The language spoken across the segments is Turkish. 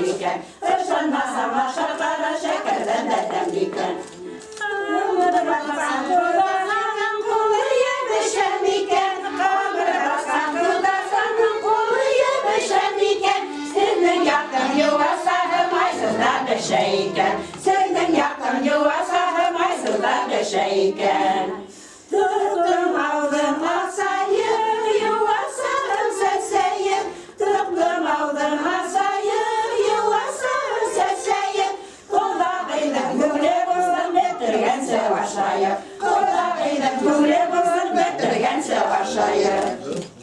iken. Işınmasa maşaklara şekerden de demliken. Ömür baksan kurdananın kulu yemişem iken. Ömür baksan kurdananın kulu yemişem iken. Senin yakın yuvasahım aysızlar düşeyken. Senin yakın yuvasahım aysızlar düşeyken. Tuttum aldım asayı, yuvasahım seseyim. Tuttum aldım asayı, yuvasahım seseyim. Kulağıyla güle bulsun bitirgen savaşayı. Kulağıyla güle bulsun bitirgen savaşayı.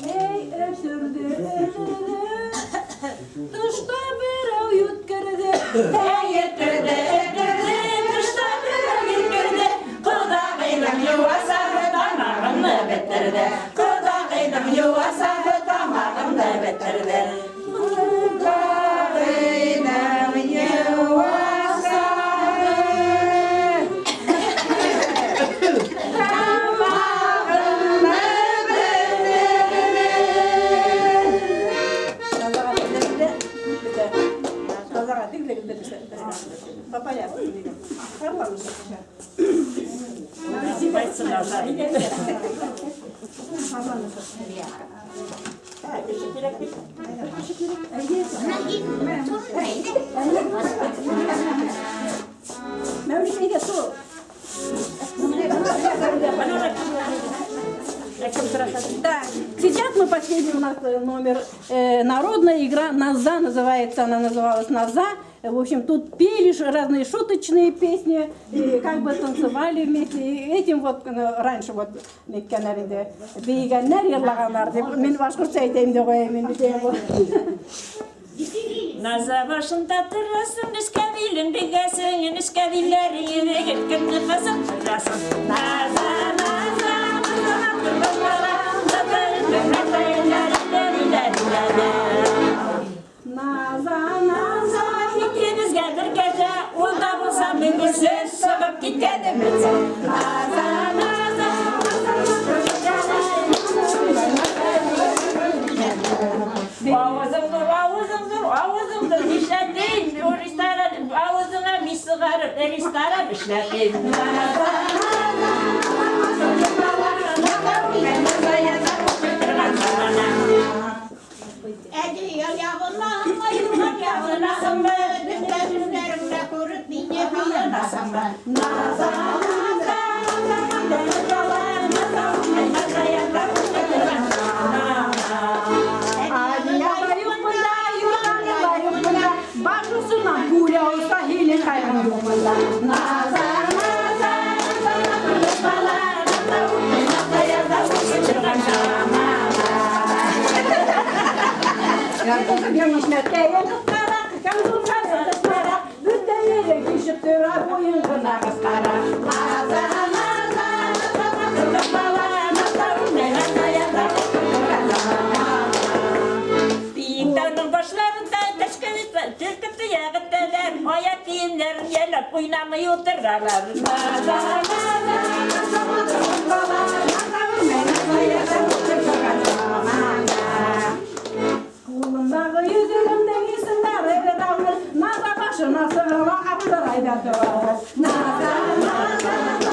Ey ötürdü, dışta bir av yutkırdı. Ey yetirdi, dışta bir yürüdü. Kulağıyla yuvasahı damağımı bitirdi. Kulağıyla yuvasahı damağımı bitirdi. Kulağıyla yuvasahı Papa ya. Да, сейчас мы последний у нас номер народная игра «Наза» называется, она называлась «Наза». В общем, тут пели разные шуточные песни, и как бы танцевали вместе. И этим вот раньше вот меккенерinde бейгенler yırlaganlar деп мен башкұртша айтайын деп қояйын. Naza başında durasın, iskavilin bigasın, iskavillerin eve gitkinli kızın durasın. Naza, naza, naza, durmalara, nazarin durmaların larilerileriyle. Naza, naza, İkiniz gelir gece, ulda bulsam bir söz, soğup gitkenimiz. Naza, naza, Avuzumdur, avuzumdur, avuzumdur, işlettin, oruçlara, avuzuna mis sıkarıp, eriştara işlettin. Ediyor yavunağım, ayırmak yavunağım be. Günlerimde kurup niye kıyınasın be. Naza, naza, Başısına gule olsa hile kaybın yolunda. Naza, naza, Görmüşmekteyin kızlara, kızlara, kızlara, bütteyle kişip dıra boyun kına kızlara. Naza, naza, Dağın başlarında teşkil türkütü yağıttılar, ayak giyimlerin yerler, oynamaya otururlar. Kulundağı yüzüğünden isimler eve dağılır, naza başına sığıma kapıdır ayda doğar. Naza, naza,